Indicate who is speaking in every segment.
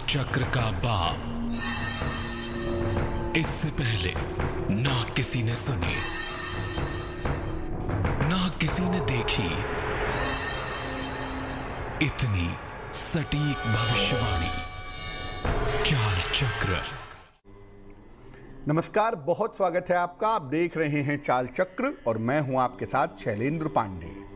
Speaker 1: चक्र का बाप। इससे पहले ना किसी ने सुनी, ना किसी ने देखी इतनी सटीक भविष्यवाणी। चाल चक्र।
Speaker 2: नमस्कार, बहुत स्वागत है आपका। आप देख रहे हैं चाल चक्र और मैं हूं आपके साथ शैलेंद्र पांडे।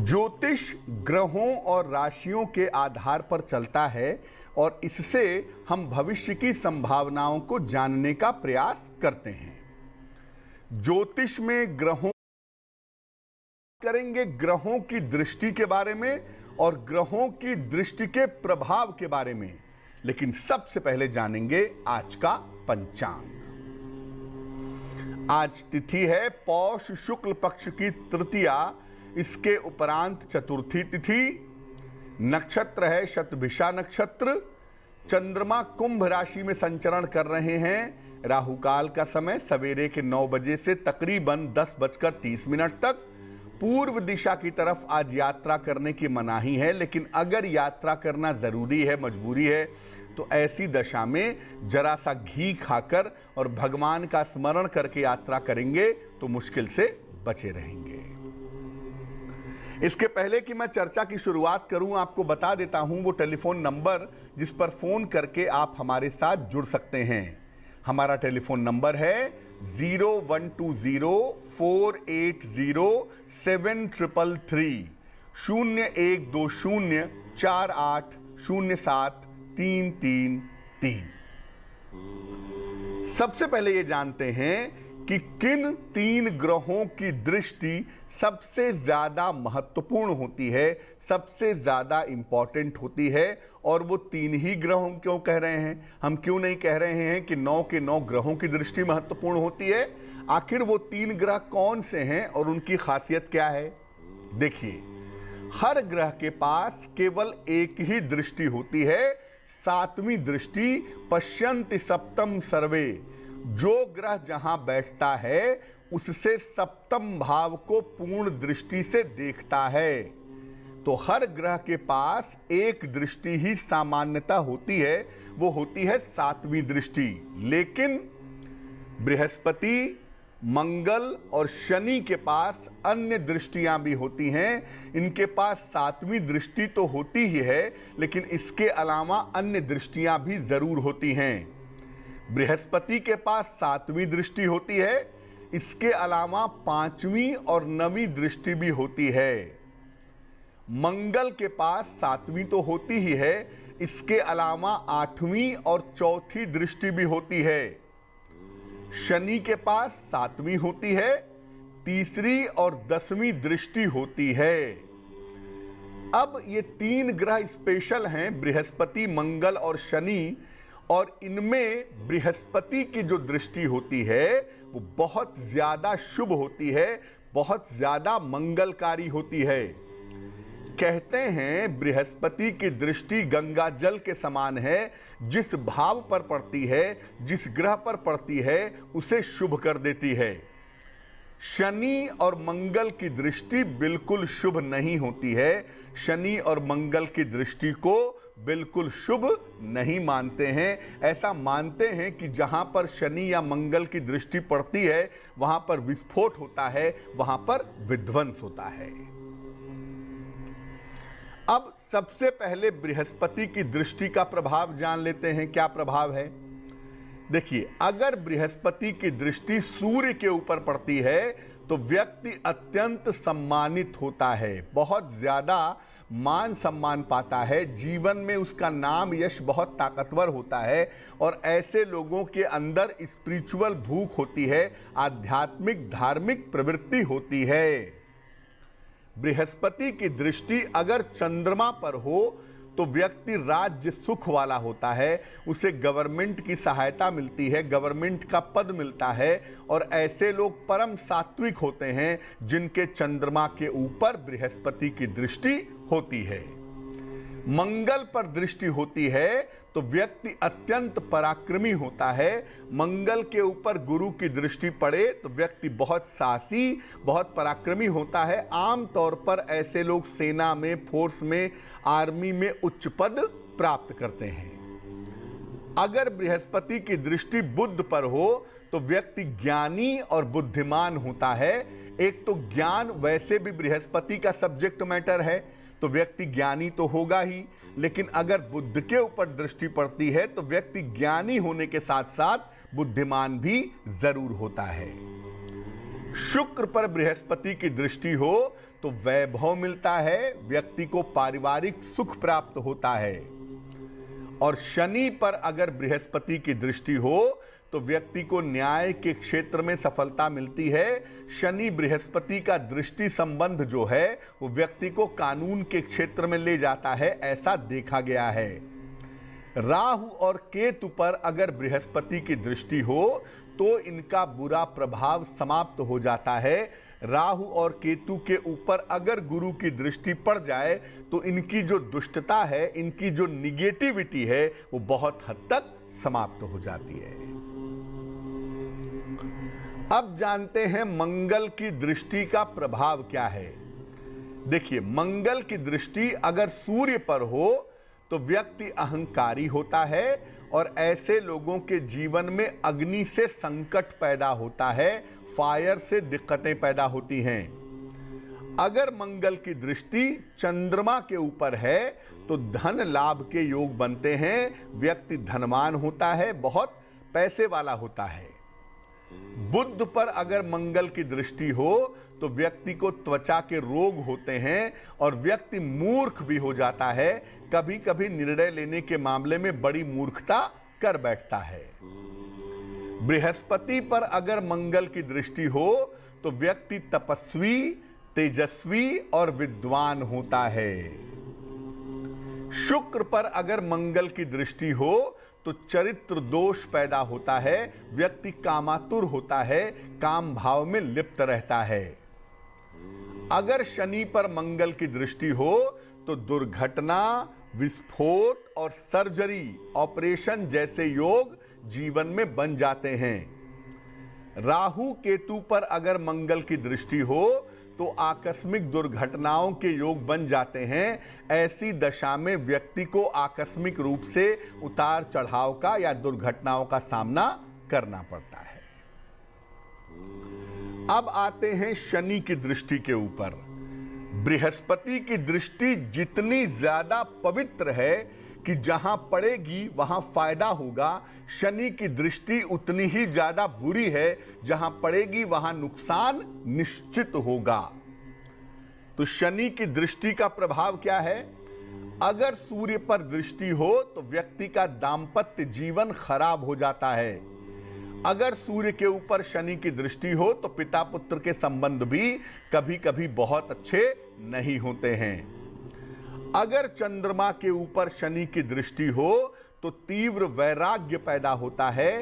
Speaker 2: ज्योतिष ग्रहों और राशियों के आधार पर चलता है और इससे हम भविष्य की संभावनाओं को जानने का प्रयास करते हैं। ज्योतिष में ग्रहों करेंगे, ग्रहों की दृष्टि के बारे में और ग्रहों की दृष्टि के प्रभाव के बारे में। लेकिन सबसे पहले जानेंगे आज का पंचांग। आज तिथि है पौष शुक्ल पक्ष की तृतीया, इसके उपरांत चतुर्थी तिथि। नक्षत्र है शतभिषा नक्षत्र। चंद्रमा कुंभ राशि में संचरण कर रहे हैं। राहु काल का समय सवेरे के 9 बजे से तकरीबन 10:30 तक। पूर्व दिशा की तरफ आज यात्रा करने की मनाही है, लेकिन अगर यात्रा करना जरूरी है, मजबूरी है, तो ऐसी दशा में जरा सा घी खाकर और भगवान का स्मरण करके यात्रा करेंगे तो मुश्किल से बचे रहेंगे। इसके पहले कि मैं चर्चा की शुरुआत करूं, आपको बता देता हूं वो टेलीफोन नंबर जिस पर फोन करके आप हमारे साथ जुड़ सकते हैं। हमारा टेलीफोन नंबर है 0120-480-7333 0120480733। सबसे पहले ये जानते हैं कि किन 3 ग्रहों की दृष्टि सबसे ज्यादा महत्वपूर्ण होती है, सबसे ज्यादा इंपॉर्टेंट होती है। और वो 3 ही ग्रह हम क्यों कह रहे हैं? हम क्यों नहीं कह रहे हैं कि 9 के 9 ग्रहों की दृष्टि महत्वपूर्ण होती है? आखिर वो 3 ग्रह कौन से हैं और उनकी खासियत क्या है? देखिए, हर ग्रह के पास केवल एक ही दृष्टि होती है, 7वीं दृष्टि। पश्यन्ति सप्तम सर्वे। जो ग्रह जहां बैठता है उससे सप्तम भाव को पूर्ण दृष्टि से देखता है। तो हर ग्रह के पास एक दृष्टि ही सामान्यता होती है, वो होती है 7वीं दृष्टि। लेकिन बृहस्पति, मंगल और शनि के पास अन्य दृष्टियां भी होती हैं। इनके पास 7वीं दृष्टि तो होती ही है, लेकिन इसके अलावा अन्य दृष्टियां भी जरूर होती हैं। बृहस्पति के पास 7वीं दृष्टि होती है, इसके अलावा 5वीं और 9वीं दृष्टि भी होती है। मंगल के पास 7वीं तो होती ही है, इसके अलावा 8वीं और 4थी दृष्टि भी होती है। शनि के पास 7वीं होती है, 3री और 10वीं दृष्टि होती है। अब ये 3 ग्रह स्पेशल हैं, बृहस्पति, मंगल और शनि। और इनमें बृहस्पति की जो दृष्टि होती है वो बहुत ज्यादा शुभ होती है, बहुत ज्यादा मंगलकारी होती है। कहते हैं बृहस्पति की दृष्टि गंगा जल के समान है, जिस भाव पर पड़ती है, जिस ग्रह पर पड़ती है, उसे शुभ कर देती है। शनि और मंगल की दृष्टि बिल्कुल शुभ नहीं होती है। शनि और मंगल की दृष्टि को बिल्कुल शुभ नहीं मानते हैं। ऐसा मानते हैं कि जहां पर शनि या मंगल की दृष्टि पड़ती है वहां पर विस्फोट होता है, वहां पर विध्वंस होता है। अब सबसे पहले बृहस्पति की दृष्टि का प्रभाव जान लेते हैं। क्या प्रभाव है? देखिए, अगर बृहस्पति की दृष्टि सूर्य के ऊपर पड़ती है तो व्यक्ति अत्यंत सम्मानित होता है, बहुत ज्यादा मान सम्मान पाता है, जीवन में उसका नाम यश बहुत ताकतवर होता है और ऐसे लोगों के अंदर स्पिरिचुअल भूख होती है, आध्यात्मिक धार्मिक प्रवृत्ति होती है। बृहस्पति की दृष्टि अगर चंद्रमा पर हो तो व्यक्ति राज्य सुख वाला होता है, उसे गवर्नमेंट की सहायता मिलती है, गवर्नमेंट का पद मिलता है। और ऐसे लोग परम सात्विक होते हैं जिनके चंद्रमा के ऊपर बृहस्पति की दृष्टि होती है। मंगल पर दृष्टि होती है तो व्यक्ति अत्यंत पराक्रमी होता है। मंगल के ऊपर गुरु की दृष्टि पड़े तो व्यक्ति बहुत साहसी, बहुत पराक्रमी होता है। आमतौर पर ऐसे लोग सेना में, फोर्स में, आर्मी में उच्च पद प्राप्त करते हैं। अगर बृहस्पति की दृष्टि बुध पर हो तो व्यक्ति ज्ञानी और बुद्धिमान होता है। एक तो ज्ञान, वैसे भी बृहस्पति का सब्जेक्ट मैटर है तो व्यक्ति ज्ञानी तो होगा ही, लेकिन अगर बुध के ऊपर दृष्टि पड़ती है तो व्यक्ति ज्ञानी होने के साथ साथ बुद्धिमान भी जरूर होता है। शुक्र पर बृहस्पति की दृष्टि हो तो वैभव मिलता है, व्यक्ति को पारिवारिक सुख प्राप्त होता है। और शनि पर अगर बृहस्पति की दृष्टि हो तो व्यक्ति को न्याय के क्षेत्र में सफलता मिलती है। शनि बृहस्पति का दृष्टि संबंध जो है वो व्यक्ति को कानून के क्षेत्र में ले जाता है, ऐसा देखा गया है। राहु और केतु पर अगर बृहस्पति की दृष्टि हो तो इनका बुरा प्रभाव समाप्त हो जाता है। राहु और केतु के ऊपर अगर गुरु की दृष्टि पड़ जाए तो इनकी जो दुष्टता है, इनकी जो निगेटिविटी है, वो बहुत हद तक समाप्त हो जाती है। अब जानते हैं मंगल की दृष्टि का प्रभाव क्या है। देखिए, मंगल की दृष्टि अगर सूर्य पर हो तो व्यक्ति अहंकारी होता है और ऐसे लोगों के जीवन में अग्नि से संकट पैदा होता है, फायर से दिक्कतें पैदा होती हैं। अगर मंगल की दृष्टि चंद्रमा के ऊपर है तो धन लाभ के योग बनते हैं, व्यक्ति धनवान होता है, बहुत पैसे वाला होता है। बुध पर अगर मंगल की दृष्टि हो तो व्यक्ति को त्वचा के रोग होते हैं और व्यक्ति मूर्ख भी हो जाता है, कभी कभी निर्णय लेने के मामले में बड़ी मूर्खता कर बैठता है। बृहस्पति पर अगर मंगल की दृष्टि हो तो व्यक्ति तपस्वी, तेजस्वी और विद्वान होता है। शुक्र पर अगर मंगल की दृष्टि हो तो चरित्र दोष पैदा होता है, व्यक्ति कामातुर होता है, काम भाव में लिप्त रहता है। अगर शनि पर मंगल की दृष्टि हो तो दुर्घटना, विस्फोट और सर्जरी, ऑपरेशन जैसे योग जीवन में बन जाते हैं। राहु केतु पर अगर मंगल की दृष्टि हो तो आकस्मिक दुर्घटनाओं के योग बन जाते हैं। ऐसी दशा में व्यक्ति को आकस्मिक रूप से उतार चढ़ाव का या दुर्घटनाओं का सामना करना पड़ता है। अब आते हैं शनि की दृष्टि के ऊपर। बृहस्पति की दृष्टि जितनी ज्यादा पवित्र है कि जहां पड़ेगी वहां फायदा होगा, शनि की दृष्टि उतनी ही ज्यादा बुरी है, जहां पड़ेगी वहां नुकसान निश्चित होगा। तो शनि की दृष्टि का प्रभाव क्या है? अगर सूर्य पर दृष्टि हो तो व्यक्ति का दांपत्य जीवन खराब हो जाता है। अगर सूर्य के ऊपर शनि की दृष्टि हो तो पिता पुत्र के संबंध भी कभी कभी बहुत अच्छे नहीं होते हैं। अगर चंद्रमा के ऊपर शनि की दृष्टि हो तो तीव्र वैराग्य पैदा होता है,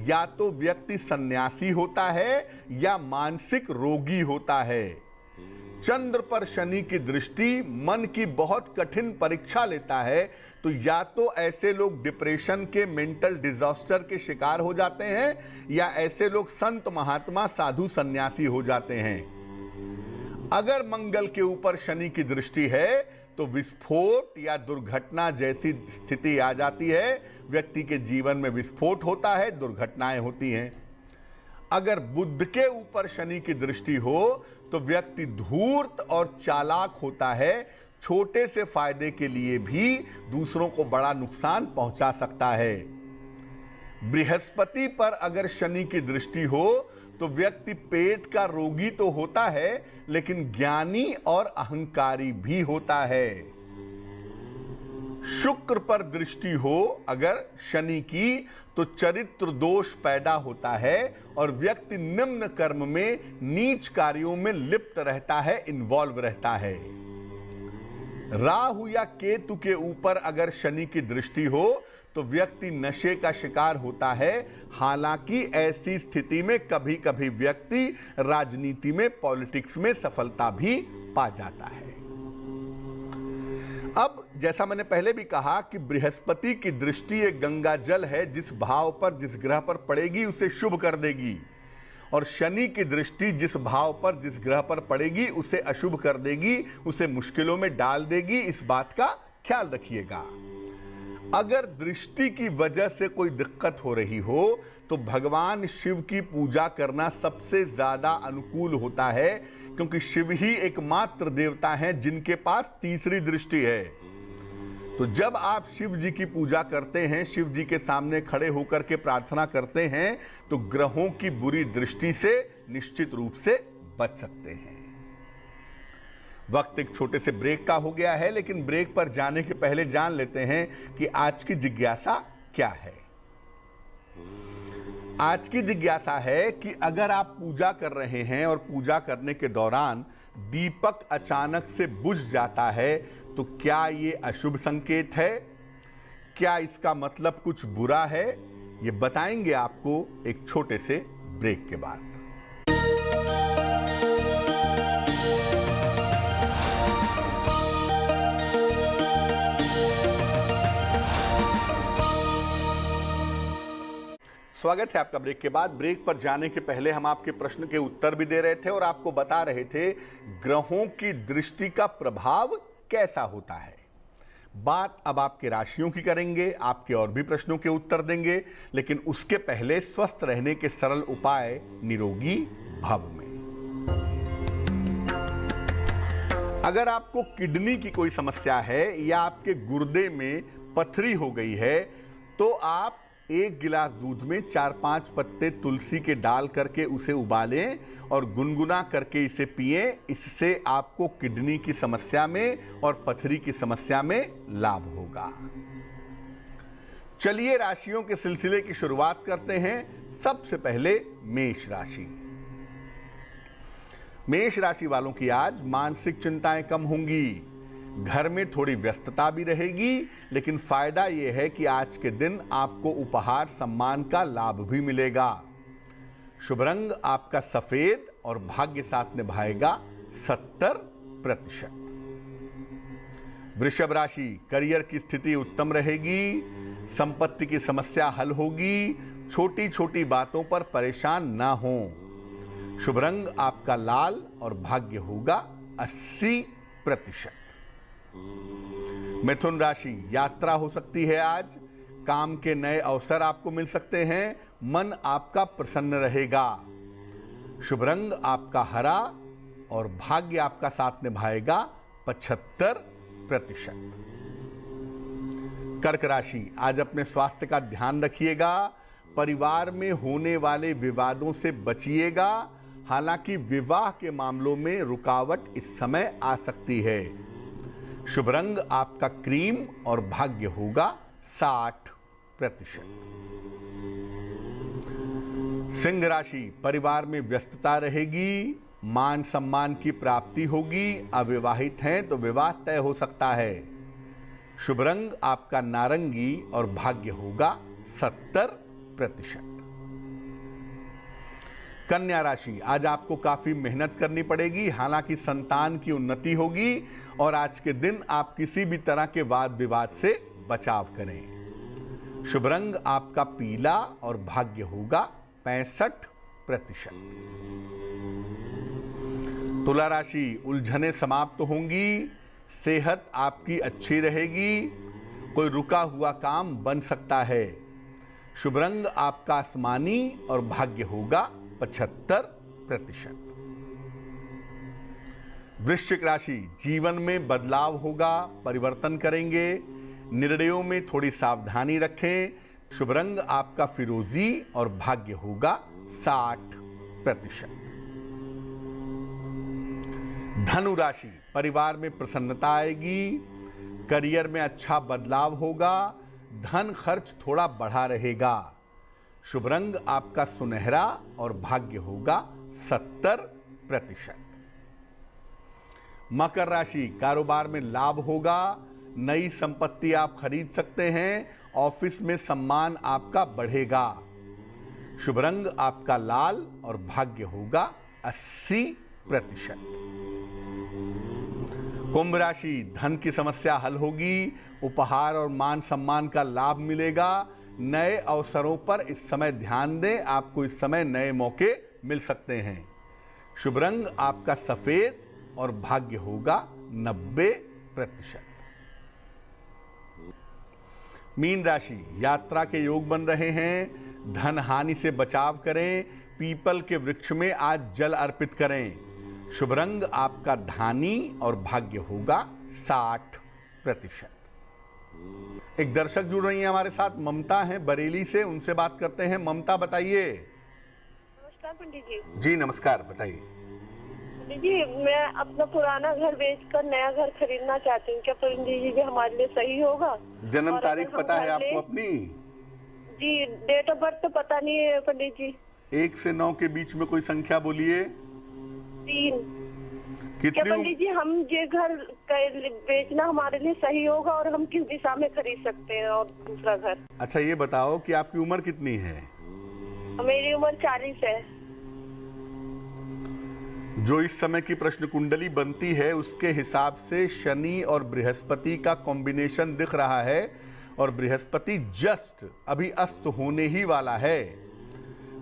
Speaker 2: या तो व्यक्ति सन्यासी होता है या मानसिक रोगी होता है। चंद्र पर शनि की दृष्टि मन की बहुत कठिन परीक्षा लेता है, तो या तो ऐसे लोग डिप्रेशन के, मेंटल डिजास्टर के शिकार हो जाते हैं, या ऐसे लोग संत महात्मा साधु सन्यासी हो जाते हैं। अगर मंगल के ऊपर शनि की दृष्टि है तो विस्फोट या दुर्घटना जैसी स्थिति आ जाती है, व्यक्ति के जीवन में विस्फोट होता है, दुर्घटनाएं होती हैं। अगर बुध के ऊपर शनि की दृष्टि हो तो व्यक्ति धूर्त और चालाक होता है, छोटे से फायदे के लिए भी दूसरों को बड़ा नुकसान पहुंचा सकता है। बृहस्पति पर अगर शनि की दृष्टि हो तो व्यक्ति पेट का रोगी तो होता है, लेकिन ज्ञानी और अहंकारी भी होता है। शुक्र पर दृष्टि हो अगर शनि की तो चरित्र दोष पैदा होता है और व्यक्ति निम्न कर्म में, नीच कार्यों में लिप्त रहता है, इन्वॉल्व रहता है। राहु या केतु के ऊपर अगर शनि की दृष्टि हो तो व्यक्ति नशे का शिकार होता है। हालांकि ऐसी स्थिति में कभी कभी व्यक्ति राजनीति में, पॉलिटिक्स में सफलता भी पा जाता है। अब जैसा मैंने पहले भी कहा कि बृहस्पति की दृष्टि एक गंगा जल है, जिस भाव पर, जिस ग्रह पर पड़ेगी उसे शुभ कर देगी, और शनि की दृष्टि जिस भाव पर, जिस ग्रह पर पड़ेगी उसे अशुभ कर देगी, उसे मुश्किलों में डाल देगी। इस बात का ख्याल रखिएगा। अगर दृष्टि की वजह से कोई दिक्कत हो रही हो तो भगवान शिव की पूजा करना सबसे ज्यादा अनुकूल होता है, क्योंकि शिव ही एकमात्र देवता हैं जिनके पास तीसरी दृष्टि है। तो जब आप शिव जी की पूजा करते हैं, शिव जी के सामने खड़े होकर के प्रार्थना करते हैं, तो ग्रहों की बुरी दृष्टि से निश्चित रूप से बच सकते हैं। वक्त एक छोटे से ब्रेक का हो गया है, लेकिन ब्रेक पर जाने के पहले जान लेते हैं कि आज की जिज्ञासा क्या है। आज की जिज्ञासा है कि अगर आप पूजा कर रहे हैं और पूजा करने के दौरान दीपक अचानक से बुझ जाता है, तो क्या ये अशुभ संकेत है? क्या इसका मतलब कुछ बुरा है? ये बताएंगे आपको एक छोटे से ब्रेक के बाद। स्वागत है आपका ब्रेक के बाद। ब्रेक पर जाने के पहले हम आपके प्रश्न के उत्तर भी दे रहे थे और आपको बता रहे थे ग्रहों की दृष्टि का प्रभाव कैसा होता है। बात अब आपके राशियों की करेंगे, आपके और भी प्रश्नों के उत्तर देंगे, लेकिन उसके पहले स्वस्थ रहने के सरल उपाय निरोगी भव में। अगर आपको किडनी की कोई समस्या है या आपके गुर्दे में पथरी हो गई है, तो आप 1 गिलास दूध में 4-5 पत्ते तुलसी के डाल करके उसे उबालें और गुनगुना करके इसे पिएं। इससे आपको किडनी की समस्या में और पथरी की समस्या में लाभ होगा। चलिए राशियों के सिलसिले की शुरुआत करते हैं। सबसे पहले मेष राशि। मेष राशि वालों की आज मानसिक चिंताएं कम होंगी, घर में थोड़ी व्यस्तता भी रहेगी, लेकिन फायदा यह है कि आज के दिन आपको उपहार सम्मान का लाभ भी मिलेगा। शुभ रंग आपका सफेद और भाग्य साथ निभाएगा 70%। वृषभ राशि, करियर की स्थिति उत्तम रहेगी, संपत्ति की समस्या हल होगी, छोटी छोटी बातों पर परेशान ना हो। शुभ रंग आपका लाल और भाग्य होगा 80%। मिथुन राशि, यात्रा हो सकती है आज, काम के नए अवसर आपको मिल सकते हैं, मन आपका प्रसन्न रहेगा। शुभ रंग आपका हरा और भाग्य आपका साथ निभाएगा 75%। कर्क राशि, आज अपने स्वास्थ्य का ध्यान रखिएगा, परिवार में होने वाले विवादों से बचिएगा। हालांकि विवाह के मामलों में रुकावट इस समय आ सकती है। शुभ रंग आपका क्रीम और भाग्य होगा 60%। सिंह राशि, परिवार में व्यस्तता रहेगी, मान सम्मान की प्राप्ति होगी। अविवाहित हैं तो विवाह तय हो सकता है। शुभ रंग आपका नारंगी और भाग्य होगा 70%। कन्या राशि, आज आपको काफी मेहनत करनी पड़ेगी, हालांकि संतान की उन्नति होगी और आज के दिन आप किसी भी तरह के वाद विवाद से बचाव करें। शुभ रंग आपका पीला और भाग्य होगा 65%। तुला राशि, उलझनें समाप्त होंगी, सेहत आपकी अच्छी रहेगी, कोई रुका हुआ काम बन सकता है। शुभ रंग आपका आसमानी और भाग्य होगा 75%। वृश्चिक राशि, जीवन में बदलाव होगा, परिवर्तन करेंगे, निर्णयों में थोड़ी सावधानी रखें। शुभ रंग आपका फिरोजी और भाग्य होगा 60%। धनु राशि, परिवार में प्रसन्नता आएगी, करियर में अच्छा बदलाव होगा, धन खर्च थोड़ा बढ़ा रहेगा। शुभ रंग आपका सुनहरा और भाग्य होगा 70%। मकर राशि, कारोबार में लाभ होगा, नई संपत्ति आप खरीद सकते हैं, ऑफिस में सम्मान आपका बढ़ेगा। शुभ रंग आपका लाल और भाग्य होगा 80%। कुंभ राशि, धन की समस्या हल होगी, उपहार और मान सम्मान का लाभ मिलेगा। नए अवसरों पर इस समय ध्यान दें, आपको इस समय नए मौके मिल सकते हैं। शुभ रंग आपका सफेद और भाग्य होगा 90%। मीन राशि, यात्रा के योग बन रहे हैं। धन हानि से बचाव करें। पीपल के वृक्ष में आज जल अर्पित करें। शुभ रंग आपका धानी और भाग्य होगा 60%। एक दर्शक जुड़ रही हैं हमारे साथ, ममता हैं बरेली से, उनसे बात करते हैं। ममता बताइए।
Speaker 3: नमस्कार पंडित जी।
Speaker 2: जी नमस्कार, बताइए।
Speaker 3: पंडित जी, मैं अपना पुराना घर बेचकर नया घर खरीदना चाहती हूँ, क्या पंडित जी हमारे लिए सही होगा?
Speaker 2: जन्म
Speaker 3: और
Speaker 2: तारीख
Speaker 3: अगर हम
Speaker 2: पता है
Speaker 3: घर
Speaker 2: आपको
Speaker 3: ले-
Speaker 2: अपनी?
Speaker 3: जी, डेट ऑफ बर्थ तो पता नहीं है पंडित जी।
Speaker 2: 1 से 9 के बीच में कोई संख्या बोलिए।
Speaker 3: 3। क्या
Speaker 2: कितनी
Speaker 3: पंडित जी हम ये घर बेचना हमारे लिए सही होगा और हम किस दिशा में खरीद सकते हैं और दूसरा घर?
Speaker 2: अच्छा ये बताओ कि आपकी उम्र कितनी है?
Speaker 3: मेरी उम्र 40 है।
Speaker 2: जो इस समय की प्रश्न कुंडली बनती है उसके हिसाब से शनि और बृहस्पति का कॉम्बिनेशन दिख रहा है और बृहस्पति जस्ट अभी अस्त होने ही वाला है।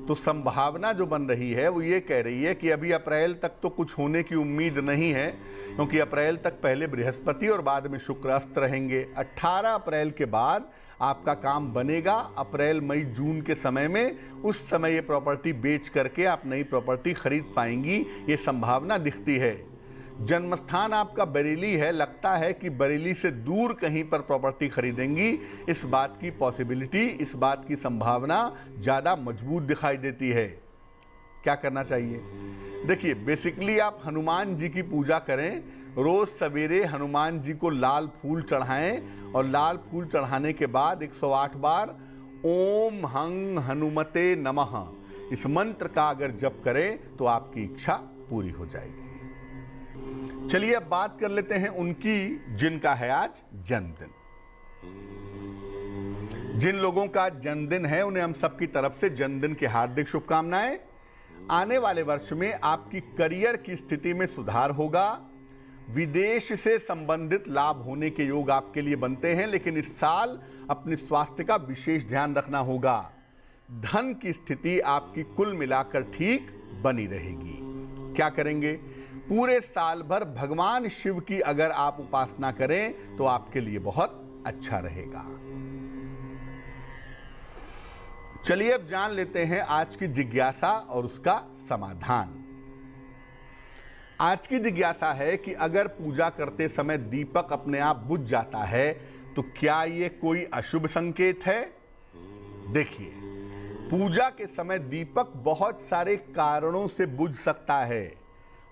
Speaker 2: तो संभावना जो बन रही है वो ये कह रही है कि अभी अप्रैल तक तो कुछ होने की उम्मीद नहीं है, क्योंकि अप्रैल तक पहले बृहस्पति और बाद में शुक्र अस्त रहेंगे। 18 अप्रैल के बाद आपका काम बनेगा। अप्रैल मई जून के समय में, उस समय ये प्रॉपर्टी बेच करके आप नई प्रॉपर्टी खरीद पाएंगी, ये संभावना दिखती है। जन्म स्थान आपका बरेली है, लगता है कि बरेली से दूर कहीं पर प्रॉपर्टी खरीदेंगी। इस बात की पॉसिबिलिटी, इस बात की संभावना ज़्यादा मजबूत दिखाई देती है। क्या करना चाहिए? देखिए, बेसिकली आप हनुमान जी की पूजा करें। रोज सवेरे हनुमान जी को लाल फूल चढ़ाएं और लाल फूल चढ़ाने के बाद 108 बार ओम हंग हनुमते नमः इस मंत्र का अगर जप करें तो आपकी इच्छा पूरी हो जाएगी। चलिए अब बात कर लेते हैं उनकी जिनका है आज जन्मदिन। जिन लोगों का जन्मदिन है उन्हें हम सबकी तरफ से जन्मदिन की हार्दिक शुभकामनाएं। आने वाले वर्ष में आपकी करियर की स्थिति में सुधार होगा। विदेश से संबंधित लाभ होने के योग आपके लिए बनते हैं, लेकिन इस साल अपने स्वास्थ्य का विशेष ध्यान रखना होगा। धन की स्थिति आपकी कुल मिलाकर ठीक बनी रहेगी। क्या करेंगे? पूरे साल भर भगवान शिव की अगर आप उपासना करें तो आपके लिए बहुत अच्छा रहेगा। चलिए अब जान लेते हैं आज की जिज्ञासा और उसका समाधान। आज की जिज्ञासा है कि अगर पूजा करते समय दीपक अपने आप बुझ जाता है तो क्या ये कोई अशुभ संकेत है? देखिए, पूजा के समय दीपक बहुत सारे कारणों से बुझ सकता है।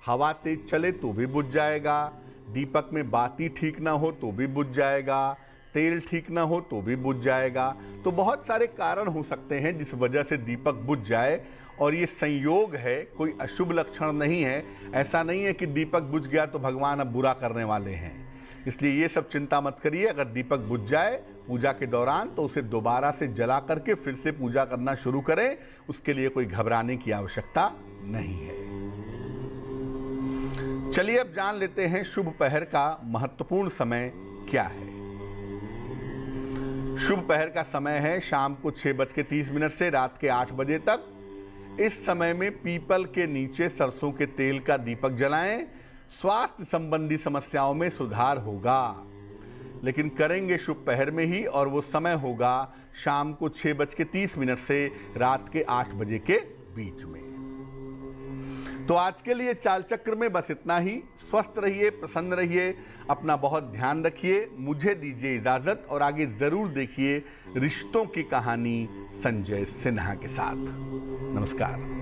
Speaker 2: हवा तेज चले तो भी बुझ जाएगा, दीपक में बाती ठीक ना हो तो भी बुझ जाएगा, तेल ठीक ना हो तो भी बुझ जाएगा। तो बहुत सारे कारण हो सकते हैं जिस वजह से दीपक बुझ जाए, और ये संयोग है, कोई अशुभ लक्षण नहीं है। ऐसा नहीं है कि दीपक बुझ गया तो भगवान अब बुरा करने वाले हैं, इसलिए ये सब चिंता मत करिए। अगर दीपक बुझ जाए पूजा के दौरान तो उसे दोबारा से जला करके फिर से पूजा करना शुरू करें, उसके लिए कोई घबराने की आवश्यकता नहीं है। चलिए अब जान लेते हैं शुभ पहर का महत्वपूर्ण समय क्या है। शुभ पहर का समय है शाम को 6:30 से रात के 8 बजे तक। इस समय में पीपल के नीचे सरसों के तेल का दीपक जलाएं। स्वास्थ्य संबंधी समस्याओं में सुधार होगा, लेकिन करेंगे शुभ पहर में ही, और वो समय होगा शाम को 6:30 से रात के 8 बजे के बीच में। तो आज के लिए चाल चक्र में बस इतना ही। स्वस्थ रहिए, प्रसन्न रहिए, अपना बहुत ध्यान रखिए। मुझे दीजिए इजाजत और आगे जरूर देखिए रिश्तों की कहानी संजय सिन्हा के साथ। नमस्कार।